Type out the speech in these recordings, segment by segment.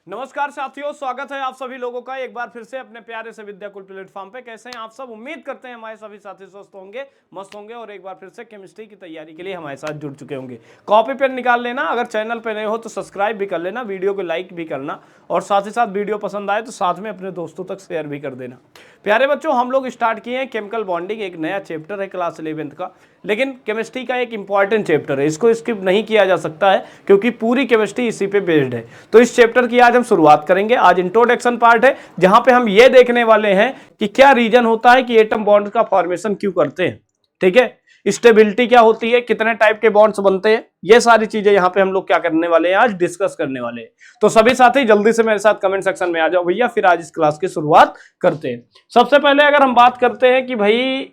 नमस्कार साथियों, स्वागत है आप सभी लोगों का एक बार फिर से अपने प्यारे से विद्याकुल प्लेटफॉर्म पे। कैसे हैं आप सब? उम्मीद करते हैं हमारे सभी साथी स्वस्थ होंगे, मस्त होंगे और एक बार फिर से केमिस्ट्री की तैयारी के लिए हमारे साथ जुड़ चुके होंगे। कॉपी पेन निकाल लेना, अगर चैनल पे नए हो तो सब्सक्राइब भी कर लेना, वीडियो को लाइक भी करना और साथ ही साथ वीडियो पसंद आए तो साथ में अपने दोस्तों तक शेयर भी कर देना। प्यारे बच्चों, हम लोग स्टार्ट किए हैं केमिकल बॉन्डिंग। एक नया चैप्टर है क्लास 11th का, लेकिन केमिस्ट्री का एक इंपॉर्टेंट चैप्टर है, इसको स्किप नहीं किया जा सकता है क्योंकि पूरी केमिस्ट्री इसी पे बेस्ड है। तो इस चैप्टर की आज हम शुरुआत करेंगे। आज इंट्रोडक्शन पार्ट है जहां पे हम ये देखने वाले हैं कि क्या रीजन होता है कि एटम बॉन्ड का फॉर्मेशन क्यों करते हैं। ठीक है, स्टेबिलिटी क्या होती है, कितने टाइप के बॉन्ड्स बनते हैं, ये सारी चीजें यहाँ पे हम लोग क्या करने वाले हैं, आज डिस्कस करने वाले हैं। तो सभी साथी जल्दी से मेरे साथ कमेंट सेक्शन में आ जाओ भैया, फिर आज इस क्लास की शुरुआत करते हैं। सबसे पहले अगर हम बात करते हैं कि भाई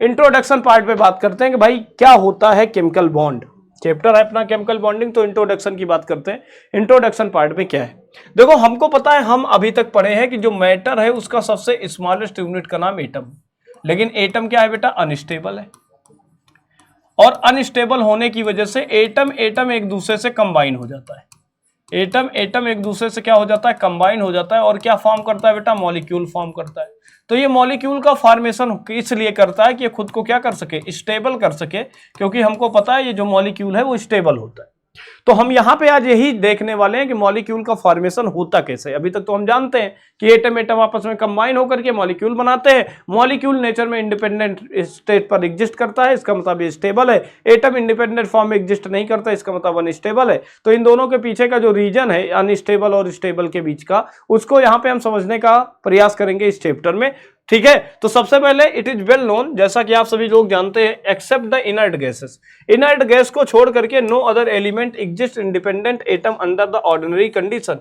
इंट्रोडक्शन पार्ट पे बात करते हैं कि भाई क्या होता है केमिकल बॉन्ड। चैप्टर है अपना केमिकल बॉन्डिंग, तो इंट्रोडक्शन की बात करते हैं। इंट्रोडक्शन पार्ट में क्या है, देखो हमको पता है, हम अभी तक पढ़े हैं कि जो मैटर है उसका सबसे स्मॉलेस्ट यूनिट का नाम एटम। लेकिन एटम क्या है बेटा? अनस्टेबल है, और अनस्टेबल होने की वजह से एटम एक दूसरे से कंबाइन हो जाता है। एटम एक दूसरे से क्या हो जाता है? कंबाइन हो जाता है, और क्या फॉर्म करता है बेटा? मॉलिक्यूल फॉर्म करता है। तो ये मॉलिक्यूल का फॉर्मेशन इसलिए करता है कि ये खुद को क्या कर सके? स्टेबल कर सके, क्योंकि हमको पता है ये जो मॉलिक्यूल है वो स्टेबल होता है। तो हम यहां पे आज यही देखने वाले हैं कि मॉलिक्यूल का फॉर्मेशन होता कैसे। अभी तक तो हम जानते हैं कि एटम आपस में कंबाइन होकर के मॉलिक्यूल बनाते हैं। मॉलिक्यूल नेचर में इंडिपेंडेंट स्टेट पर एग्जिस्ट करता है, इसका मतलब ये स्टेबल है। एटम इंडिपेंडेंट फॉर्म में एग्जिस्ट नहीं करता, इसका मतलब अनस्टेबल है। तो इन दोनों के पीछे का जो रीजन है अनस्टेबल और स्टेबल के बीच का, उसको यहां पे हम समझने का प्रयास करेंगे इस चैप्टर में। ठीक है, तो सबसे पहले इट इज वेल नोन, जैसा कि आप सभी लोग जानते हैं, except the inert gases. Inert gas को छोड़ करके no other element exist independent atom under the ordinary condition.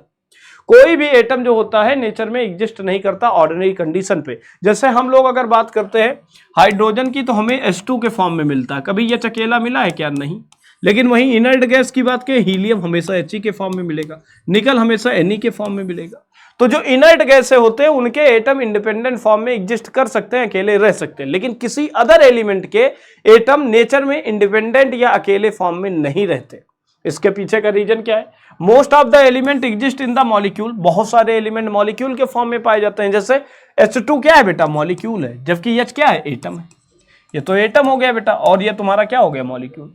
कोई भी एटम जो होता है नेचर में एग्जिस्ट नहीं करता ऑर्डिनरी कंडीशन पे। जैसे हम लोग अगर बात करते हैं हाइड्रोजन की, तो हमें H2 के फॉर्म में मिलता है। कभी ये अकेला मिला है क्या? नहीं। लेकिन वहीं इनर्ट गैस की बात करें, हीलियम हमेशा He के फॉर्म में मिलेगा, निकल हमेशा Ne के फॉर्म में मिलेगा। तो जो इनर्ट गैस होते हैं उनके एटम इंडिपेंडेंट फॉर्म में एग्जिस्ट कर सकते हैं, अकेले रह सकते हैं, लेकिन किसी अदर एलिमेंट के एटम नेचर में इंडिपेंडेंट या अकेले फॉर्म में नहीं रहते। इसके पीछे का रीजन क्या है? Most of the element exist in the molecule. बहुत सारे एलिमेंट मॉलिक्यूल के फॉर्म में पाए जाते हैं। जैसे H2 क्या है बेटा? मॉलिक्यूल है, जबकि H क्या है? एटम है। ये तो एटम हो गया बेटा, और ये तुम्हारा क्या हो गया? मॉलिक्यूल।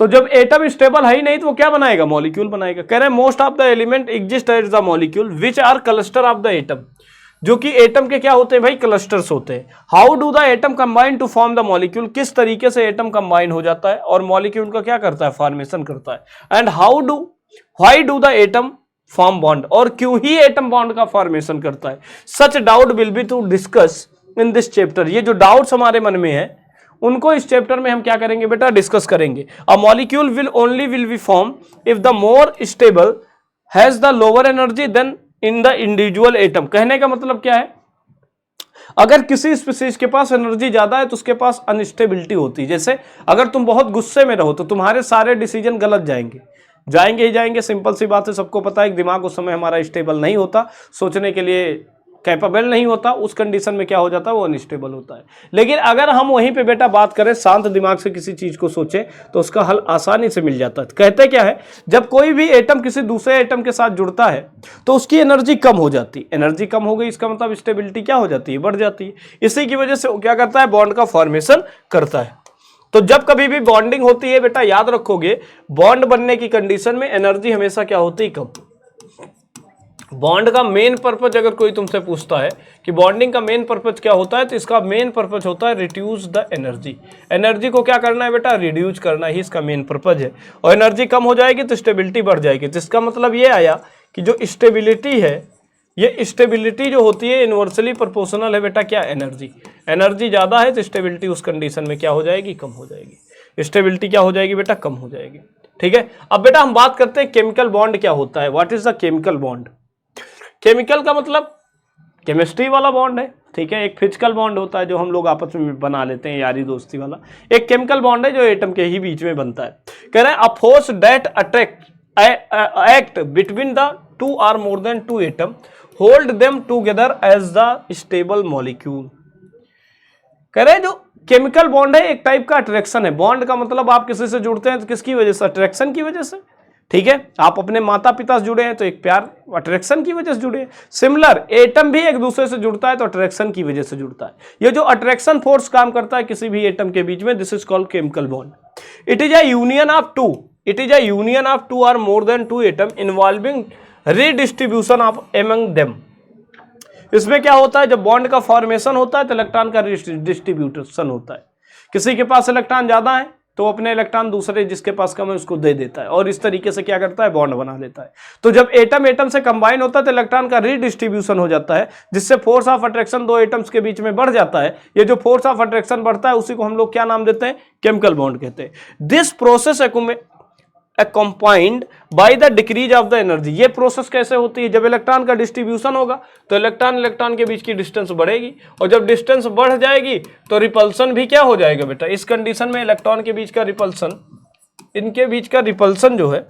तो जब एटम स्टेबल है ही नहीं तो वो क्या बनाएगा? मॉलिक्यूल बनाएगा। कह रहे हैं most of the element exist as the molecule which are cluster of the atom. जो कि एटम के क्या होते हैं भाई? क्लस्टर्स होते हैं। How do the atom combine to form the molecule. किस तरीके से एटम कंबाइन हो जाता है और मॉलिक्यूल का क्या करता है? फॉर्मेशन करता है। And why do the atom form bond, और क्यों ही एटम बॉन्ड का फॉर्मेशन करता है। Such doubt will be to discuss in this chapter. ये जो डाउट्स हमारे मन में है उनको इस चैप्टर में हम क्या करेंगे बेटा? डिस्कस करेंगे। A molecule will be form if the more stable has the lower energy than in the individual atom. कहने का मतलब क्या है? अगर किसी स्पीसीज के पास एनर्जी ज्यादा है तो उसके पास अनस्टेबिलिटी होती है। जैसे अगर तुम बहुत गुस्से में रहो तो तुम्हारे सारे डिसीजन गलत जाएंगे ही जाएंगे। सिंपल सी बात है, सबको पता है कि दिमाग उस समय हमारा स्टेबल नहीं होता, सोचने के लिए कैपेबल नहीं होता। उस कंडीशन में क्या हो जाता है? वो अनस्टेबल होता है। लेकिन अगर हम वहीं पे बेटा बात करें, शांत दिमाग से किसी चीज को सोचें तो उसका हल आसानी से मिल जाता है। कहते क्या है, जब कोई भी एटम किसी दूसरे एटम के साथ जुड़ता है तो उसकी एनर्जी कम हो जाती है। एनर्जी कम हो गई, इसका मतलब स्टेबिलिटी क्या हो जाती है? बढ़ जाती है। इसी की वजह से वो क्या करता है? बॉन्ड का फॉर्मेशन करता है। तो जब कभी भी बॉन्डिंग होती है बेटा, याद रखोगे, बॉन्ड बनने की कंडीशन में एनर्जी हमेशा क्या होती है? कम। बॉन्ड का मेन पर्पज अगर कोई तुमसे पूछता है कि बॉन्डिंग का मेन पर्पज क्या होता है, तो इसका मेन पर्पज होता है रिड्यूस द एनर्जी। एनर्जी को क्या करना है बेटा? रिड्यूस करना ही इसका मेन पर्पज है। और एनर्जी कम हो जाएगी तो स्टेबिलिटी बढ़ जाएगी। तो इसका मतलब ये आया कि जो स्टेबिलिटी है, ये स्टेबिलिटी जो होती है इनवर्सली प्रोपोर्शनल है बेटा क्या? एनर्जी ज्यादा है तो स्टेबिलिटी उस कंडीशन में क्या हो जाएगी? कम हो जाएगी। स्टेबिलिटी क्या हो जाएगी बेटा? कम हो जाएगी। ठीक है, अब बेटा हम बात करते हैं केमिकल बॉन्ड क्या होता है। What is the chemical bond? Chemical का मतलब केमिस्ट्री वाला बॉन्ड है। ठीक है, एक फिजिकल बॉन्ड होता है जो हम लोग आपस में बना लेते हैं, यारी दोस्ती वाला। एक केमिकल बॉन्ड है जो एटम के ही बीच में बनता है। कह रहे हैं a force that act between the two or more than two atom hold them together as the stable molecule. कह रहे हैं जो केमिकल बॉन्ड है एक टाइप का अट्रैक्शन है। बॉन्ड का मतलब आप किसी से जुड़ते हैं तो किसकी वजह से? अट्रैक्शन की वजह से। ठीक है, आप अपने माता पिता से जुड़े हैं तो एक प्यार अट्रैक्शन की वजह से जुड़े हैं। सिमिलर एटम भी एक दूसरे से जुड़ता है तो अट्रैक्शन की वजह से जुड़ता है। ये जो अट्रैक्शन फोर्स काम करता है किसी भी एटम के बीच में, this is called chemical bond. It is a union of two, it is a union of two और more than two atom involving redistribution of among them. इसमें क्या होता है, जब बॉन्ड का फॉर्मेशन होता है तो इलेक्ट्रॉन का डिस्ट्रीब्यूशन होता है। किसी के पास इलेक्ट्रॉन ज्यादा है तो अपने इलेक्ट्रॉन दूसरे जिसके पास कम है उसको दे देता है और इस तरीके से क्या करता है, बॉन्ड बना लेता है। तो जब एटम एटम से कंबाइन होता है तो इलेक्ट्रॉन का रीडिस्ट्रीब्यूशन हो जाता है, जिससे फोर्स ऑफ अट्रैक्शन दो एटम्स के बीच में बढ़ जाता है। ये जो फोर्स ऑफ अट्रैक्शन बढ़ता है उसी को हम लोग क्या नाम देते हैं, केमिकल बॉन्ड कहते हैं। This process accompanied by the decrease of the energy। ये प्रोसेस कैसे होती है, जब इलेक्ट्रॉन का डिस्ट्रीब्यूशन होगा तो इलेक्ट्रॉन इलेक्ट्रॉन के बीच की डिस्टेंस बढ़ेगी और जब डिस्टेंस बढ़ जाएगी तो रिपल्सन भी क्या हो जाएगा बेटा। इस कंडीशन में इलेक्ट्रॉन के बीच का रिपल्सन, इनके बीच का रिपल्सन जो है,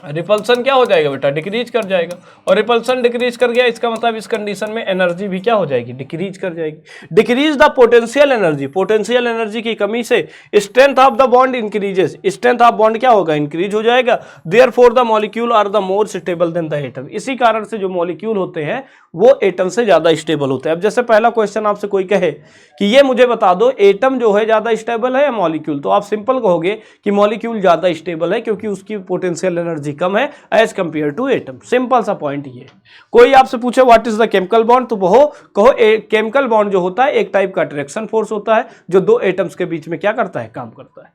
रिपल्सन क्या हो जाएगा बेटा, डिक्रीज कर जाएगा। और रिपल्सन डिक्रीज कर गया इसका मतलब इस कंडीशन में एनर्जी भी क्या हो जाएगी, डिक्रीज कर जाएगी। Decrease the potential energy, potential energy की कमी से strength of the bond increases, strength of bond क्या होगा, इंक्रीज हो जाएगा। Therefore the molecule are the more stable than the atom. इसी कारण से जो मॉलिक्यूल होते हैं वो एटम से ज्यादा स्टेबल होते हैं। अब जैसे पहला क्वेश्चन आपसे कोई कहे कि ये मुझे बता दो एटम जो है ज्यादा स्टेबल है या मॉलिक्यूल, तो आप सिंपल कहोगे कि मॉलिक्यूल ज्यादा स्टेबल है क्योंकि उसकी पोटेंशियल एनर्जी कम है as compare to atom. Simple सा पॉइंट ये। कोई आपसे पूछे what is the chemical bond, तो वो कहो केमिकल बॉन्ड जो होता है एक टाइप का अट्रैक्शन फोर्स होता है जो दो एटम्स के बीच में क्या करता है, काम करता है।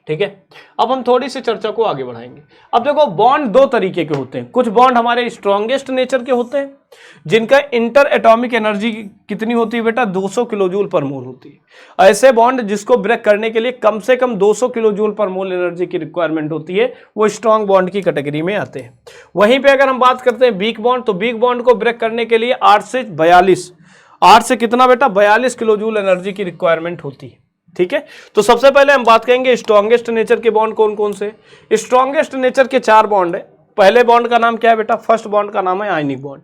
ठीक है, अब हम थोड़ी सी चर्चा को आगे बढ़ाएंगे। अब देखो बॉन्ड दो तरीके के होते हैं। कुछ बॉन्ड हमारे स्ट्रॉन्गेस्ट नेचर के होते हैं जिनका इंटर एटॉमिक एनर्जी कितनी होती है बेटा, 200 किलो जूल पर मोल होती है। ऐसे बॉन्ड जिसको ब्रेक करने के लिए कम से कम 200 किलो जूल पर मोल एनर्जी की रिक्वायरमेंट होती है, वो स्ट्रॉन्ग बॉन्ड की कैटेगरी में आते हैं। वहीं पे अगर हम बात करते हैं वीक बॉन्ड, तो वीक बॉन्ड को ब्रेक करने के लिए 8 से कितना बेटा, 42 किलो जूल एनर्जी की रिक्वायरमेंट होती है। ठीक है, तो सबसे पहले हम बात करेंगे स्ट्रॉन्गेस्ट नेचर के बॉन्ड कौन कौन से। स्ट्रॉन्गेस्ट नेचर के 4 बॉन्ड है। पहले बॉन्ड का नाम क्या है बेटा, फर्स्ट बॉन्ड का नाम है आयनिक बॉन्ड,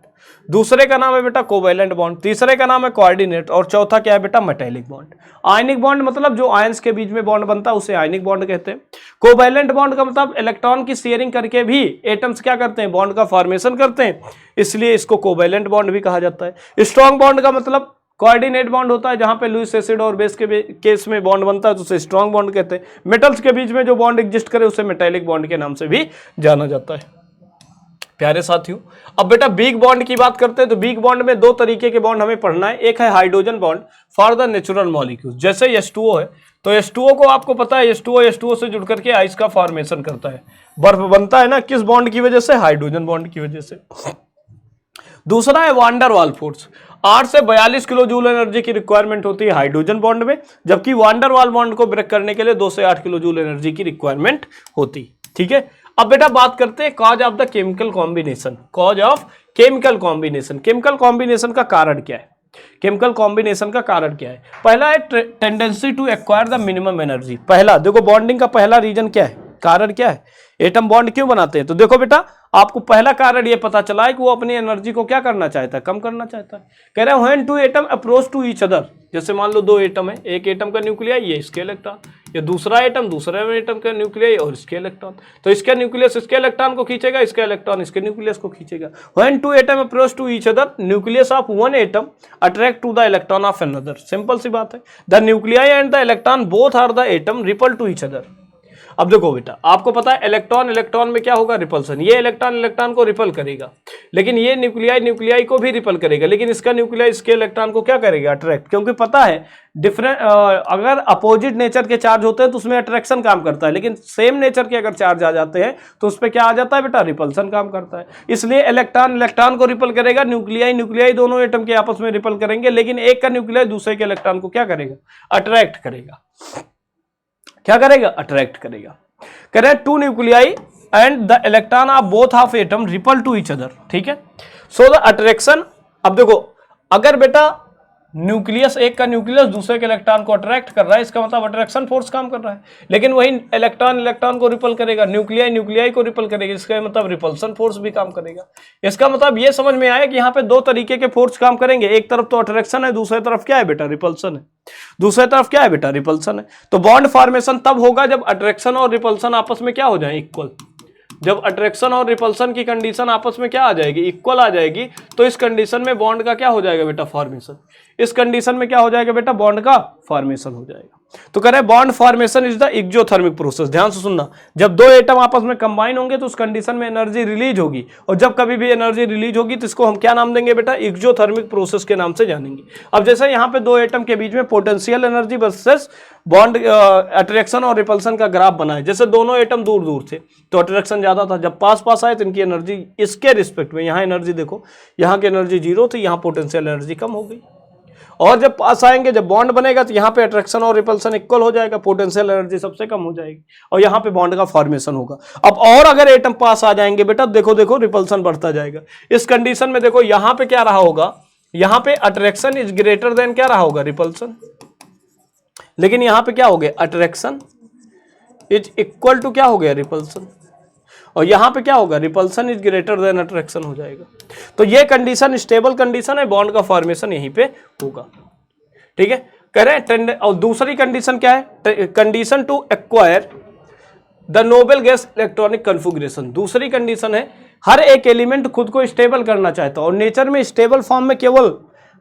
दूसरे का नाम है बेटा कोवैलेंट बॉन्ड, तीसरे का नाम है कोऑर्डिनेट और चौथा क्या है बेटा, मेटालिक बॉन्ड। आयनिक बॉन्ड मतलब जो आयंस के बीच में बॉन्ड बनता है उसे आयनिक बॉन्ड कहते हैं। कोवैलेंट बॉन्ड का मतलब इलेक्ट्रॉन की शेयरिंग करके भी एटम्स क्या करते हैं, बॉन्ड का फॉर्मेशन करते हैं, इसलिए इसको कोवैलेंट बॉन्ड भी कहा जाता है। स्ट्रॉन्ग बॉन्ड का मतलब कोऑर्डिनेट बॉन्ड होता है, जहां पे लुईस एसिड और बेस के केस में बॉन्ड बनता है तो उसे स्ट्रॉन्ग बॉन्ड कहते हैं। मेटल्स के बीच में जो बॉन्ड एग्जिस्ट करे उसे मेटालिक बॉन्ड के नाम से भी जाना जाता है। प्यारे साथियों, अब बेटा वीक बॉन्ड की बात करते हैं तो वीक बॉन्ड में 2 तरीके के बॉन्ड हमें पढ़ना है। एक है hydrogen bond for the natural molecule, जैसे H2O है तो H2O को आपको पता है H2O से जुड़ करके आइस का फॉर्मेशन करता है, बर्फ बनता है ना, किस बॉन्ड की वजह से, हाइड्रोजन बॉन्ड की वजह से। दूसरा है वांडर वाल फोर्स, 8 से 42 किलो जूल एनर्जी की रिक्वायरमेंट होती है हाइड्रोजन बॉन्ड में, जबकि वांडर वाल बॉन्ड को ब्रेक करने के लिए 2 से 8 किलो जूल एनर्जी की रिक्वायरमेंट होती। ठीक है, अब बेटा बात करते हैं cause of the chemical combination. Cause of chemical combination, chemical combination का कारण क्या है, केमिकल कॉम्बिनेशन का कारण क्या है। पहला है tendency to acquire the minimum energy. पहला देखो बॉन्डिंग का पहला रीजन क्या है, कारण क्या है, एटम बॉन्ड क्यों बनाते हैं, तो देखो बेटा आपको पहला कारण ये पता चला है कि वो अपनी एनर्जी को क्या करना चाहता है, कम करना चाहता है। कह रहे हैं when two atom approach to each other, जैसे मान लो 2 एटम है, एक एटम का न्यूक्लियाई ये इसके इलेक्ट्रॉन, ये दूसरा एटम दूसरे एटम का न्यूक्लियाई और इसके इलेक्ट्रॉन, तो इसका न्यूक्लियस इसके इलेक्ट्रॉन को खींचेगा, इसका इलेक्ट्रॉन इसके न्यूक्लियस को खींचेगा। When two atom approach to each other, nucleus of one atom attract to the electron of another. Simple सी बात है, the nuclei and the electron both are the atom repel to each other. अब देखो बेटा आपको पता है electron electron में क्या होगा, रिपल्सन, ये इलेक्ट्रॉन इलेक्ट्रॉन को रिपल करेगा, लेकिन ये न्यूक्लियाई न्यूक्लियाई को भी रिपल करेगा, लेकिन इसका न्यूक्लियाई इसके इलेक्ट्रॉन को क्या करेगा, अट्रैक्ट, क्योंकि पता है डिफरेंट अगर अपोजिट नेचर के चार्ज होते हैं तो उसमें अट्रैक्शन काम करता है, लेकिन सेम नेचर के अगर चार्ज आ जाते हैं तो उस पर क्या आ जाता है बेटा, रिपल्सन काम करता है। इसलिए इलेक्ट्रॉन इलेक्ट्रॉन को रिपल करेगा, न्यूक्लियाई न्यूक्लियाई दोनों एटम के आपस में रिपल करेंगे, लेकिन एक का न्यूक्लियाई दूसरे के इलेक्ट्रॉन को क्या करेगा, अट्रैक्ट करेगा। क्या करेगा, अट्रैक्ट करेगा। Correct, two nuclei and the electron of both of atom repel to each other. ठीक है, सो द अट्रैक्शन, अब देखो अगर बेटा न्यूक्लियस, एक का न्यूक्लियस दूसरे के इलेक्ट्रॉन को अट्रैक्ट कर रहा है, इसका मतलब अट्रैक्शन फोर्स काम कर रहा है। लेकिन वही इलेक्ट्रॉन इलेक्ट्रॉन को रिपल करेगा, न्यूक्लियाई न्यूक्लियाई को रिपल करेगा, इसका मतलब रिपल्सन फोर्स भी काम करेगा। इसका मतलब ये समझ में आया कि यहाँ पे दो तरीके के फोर्स काम करेंगे, एक तरफ तो अट्रैक्शन है, दूसरी तरफ क्या है बेटा, रिपल्सन है। दूसरी तरफ क्या है बेटा, रिपल्सन है। तो बॉन्ड फॉर्मेशन तब होगा जब अट्रैक्शन और रिपल्सन आपस में क्या हो जाए, इक्वल। जब अट्रैक्शन और रिपल्सन की कंडीशन आपस में क्या आ जाएगी, इक्वल आ जाएगी, तो इस कंडीशन में बॉन्ड का क्या हो जाएगा बेटा, फॉर्मेशन। इस कंडीशन में क्या हो जाएगा बेटा, बॉन्ड का फॉर्मेशन हो जाएगा। तो कह रहे हैं bond formation is the exothermic process. ध्यान से सुनना, जब दो एटम आपस में कंबाइन होंगे तो उस कंडीशन में एनर्जी रिलीज होगी, और जब कभी भी एनर्जी रिलीज होगी तो इसको हम क्या नाम देंगे बेटा, एक्सोथर्मिक प्रोसेस के नाम से जानेंगे। अब जैसे यहाँ पे दो एटम के बीच में potential energy versus bond attraction और रिपल्सन का ग्राफ बना है। जैसे दोनों एटम दूर दूर थे तो अट्रैक्शन ज्यादा था, जब पास पास आए तो इनकी एनर्जी इसके रिस्पेक्ट में, यहाँ एनर्जी देखो, यहाँ की एनर्जी 0 थी, यहाँ पोटेंशियल एनर्जी कम हो गई। और जब पास आएंगे, जब बॉन्ड बनेगा तो यहाँ पे अट्रैक्शन और रिपल्सन इक्वल हो जाएगा, पोटेंशियल एनर्जी सबसे कम हो जाएगी और यहाँ पे बॉन्ड का फॉर्मेशन होगा। अब और अगर एटम पास आ जाएंगे बेटा, देखो देखो रिपल्सन बढ़ता जाएगा। इस कंडीशन में देखो यहाँ पे क्या रहा होगा, यहाँ पे अट्रैक्शन इज ग्रेटर देन क्या रहा होगा, रिपल्सन। लेकिन यहाँ पे क्या हो गया, अट्रैक्शन इज इक्वल टू क्या हो गया, रिपल्सन। और यहां पे क्या होगा, repulsion is greater than attraction हो जाएगा। तो ये कंडीशन स्टेबल कंडीशन है, बॉन्ड का फॉर्मेशन यहीं पे होगा। ठीक है, कह रहे हैं। और दूसरी कंडीशन क्या है, condition to acquire the noble gas electronic configuration. दूसरी कंडीशन है, हर एक एलिमेंट खुद को स्टेबल करना चाहता है, और नेचर में स्टेबल फॉर्म में केवल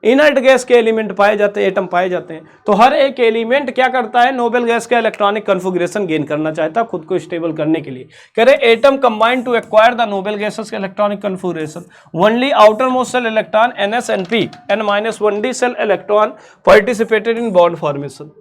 इनर्ट गैस के एलिमेंट पाए जाते हैं, एटम पाए जाते हैं। तो हर एक एलिमेंट क्या करता है, नोबेल गैस का इलेक्ट्रॉनिक कन्फिगरेशन गेन करना चाहता है खुद को स्टेबल करने के लिए। कह रहे atom combine to acquire the noble gases का electronic configuration. Only outermost shell electron NsNp n-1d shell electron participated in bond formation.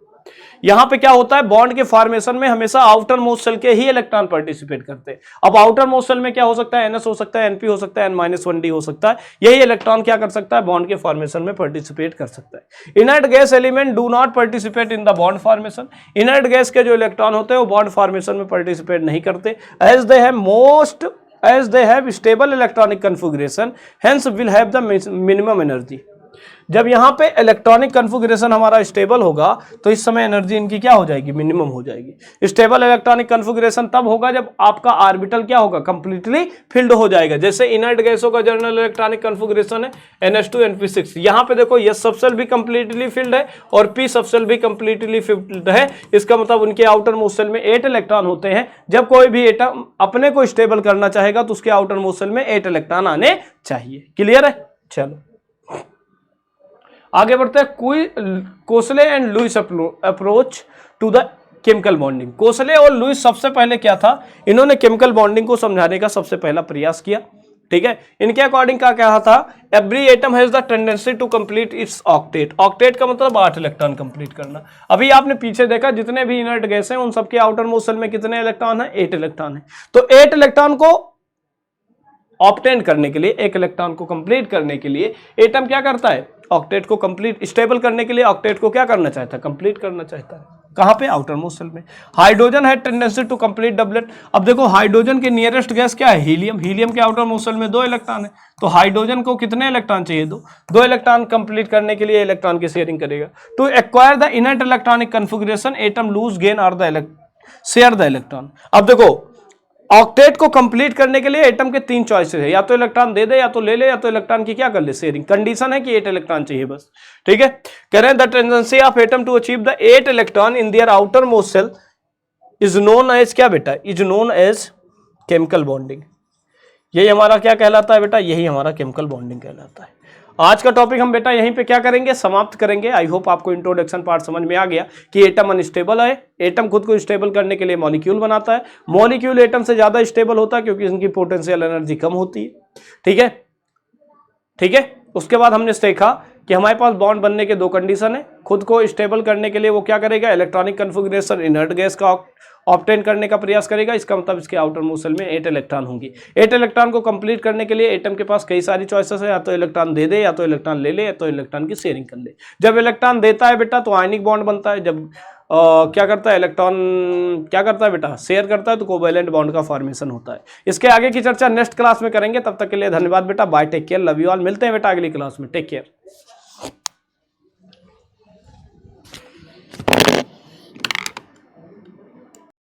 यहां पे क्या होता है, बॉन्ड के फॉर्मेशन में हमेशा आउटर मोस्ट सेल के ही इलेक्ट्रॉन पार्टिसिपेट करते हैं। अब आउटर मोस्ट सेल में क्या हो सकता है, NS हो सकता है, NP हो सकता है, n-1d हो सकता है। यही इलेक्ट्रॉन क्या कर सकता है, बॉन्ड के फॉर्मेशन में पार्टिसिपेट कर सकता है। Inert gas element do not participate in the bond formation. Inert gas के जो इलेक्ट्रॉन होते हैं वो बॉन्ड फॉर्मेशन में पार्टिसिपेट नहीं करते, as they have stable electronic configuration, hence will have the minimum energy। जब यहाँ पे इलेक्ट्रॉनिक कन्फिगरेशन हमारा स्टेबल होगा तो इस समय एनर्जी इनकी क्या हो जाएगी, मिनिमम हो जाएगी। स्टेबल इलेक्ट्रॉनिक कन्फिगरेशन तब होगा जब आपका ऑर्बिटल क्या होगा, कंप्लीटली फिल्ड हो जाएगा। जैसे इनर्ट गैसों का जनरल इलेक्ट्रॉनिक कन्फिगरेशन है NH2 NP6। यहाँ पे देखो S सबसेल भी कंप्लीटली फिल्ड है और P सबसेल भी कंप्लीटली फिल्ड है। इसका मतलब उनके आउटर मोस्ट सेल में 8 इलेक्ट्रॉन होते हैं। जब कोई भी एटम अपने को स्टेबल करना चाहेगा तो उसके आउटर मोस्ट सेल में 8 इलेक्ट्रॉन आने चाहिए। क्लियर है, चलो आगे बढ़ते हैं। Kossel and Lewis approach to the chemical bonding. Kossel और लुईस सबसे पहले क्या था, इन्होंने केमिकल बॉन्डिंग को समझाने का सबसे पहला प्रयास किया। ठीक है, इनके अकॉर्डिंग क्या कहा था, every atom has the tendency to complete its octet. Octet का मतलब 8 इलेक्ट्रॉन कंप्लीट करना। अभी आपने पीछे देखा जितने भी इनर्ट गैस हैं उन सबके आउटर मोस्ट सेल में कितने इलेक्ट्रॉन है, 8 इलेक्ट्रॉन है। तो 8 इलेक्ट्रॉन को ऑब्टेन करने के लिए, एक इलेक्ट्रॉन को कंप्लीट करने के लिए एटम क्या करता है, ऑक्टेट को कंप्लीट स्टेबल करने के लिए ऑक्टेट को क्या करना चाहता है, कंप्लीट करना चाहता है। कहां पे, आउटर मोस्ट सेल में। हाइड्रोजन है टेंडेंसी टू कंप्लीट डबलेट। अब देखो हाइड्रोजन के नियरेस्ट गैस क्या है, हीलियम। हीलियम के आउटर मोस्ट सेल में 2 इलेक्ट्रॉन है, तो हाइड्रोजन को कितने इलेक्ट्रॉन चाहिए, 2 इलेक्ट्रॉन कंप्लीट करने के लिए इलेक्ट्रॉन की शेयरिंग करेगा। To acquire the inert electronic configuration atom lose gain और द शेयर द इलेक्ट्रॉन। अब देखो ऑक्टेट को कंप्लीट करने के लिए एटम के 3 चॉइसेस है, या तो इलेक्ट्रॉन दे दे, या तो ले ले, या तो इलेक्ट्रॉन की क्या कर ले, शेयरिंग। कंडीशन है कि 8 इलेक्ट्रॉन चाहिए बस। ठीक है, कह रहे हैं the tendency of atom to achieve the 8 electron in their outermost shell is known as क्या बेटा, is known as chemical bonding. यही हमारा क्या कहलाता है बेटा, यही हमारा केमिकल बॉन्डिंग कहलाता है। आज का टॉपिक हम बेटा यहीं पे क्या करेंगे, समाप्त करेंगे। आई होप आपको इंट्रोडक्शन पार्ट समझ में आ गया कि एटम अनस्टेबल है। एटम खुद को स्टेबल करने के लिए मॉलिक्यूल बनाता है। मॉलिक्यूल एटम से ज्यादा स्टेबल होता है क्योंकि इनकी पोटेंशियल एनर्जी कम होती है। ठीक है, ठीक है। उसके बाद हमने देखा कि हमारे पास बॉन्ड बनने के 2 कंडीशन है। खुद को स्टेबल करने के लिए वो क्या करेगा, इलेक्ट्रॉनिक कन्फिगरेशन इनर्ट गैस का ऑब्टेन करने का प्रयास करेगा। इसका मतलब इसके आउटर मोस्ट सेल में 8 इलेक्ट्रॉन होंगी। 8 इलेक्ट्रॉन को कंप्लीट करने के लिए एटम के पास कई सारी चॉइसेस है, या तो इलेक्ट्रॉन दे दे, या तो इलेक्ट्रॉन ले ले, या तो इलेक्ट्रॉन की शेयरिंग कर ले। जब इलेक्ट्रॉन देता है बेटा तो आयनिक बॉन्ड बनता है। जब क्या करता है, इलेक्ट्रॉन क्या करता है बेटा, शेयर करता है, तो कोवैलेंट बॉन्ड का फॉर्मेशन होता है। इसके आगे की चर्चा नेक्स्ट क्लास में करेंगे। तब तक के लिए धन्यवाद बेटा, bye, take care, love you all. मिलते हैं बेटा अगली क्लास में, टेक केयर।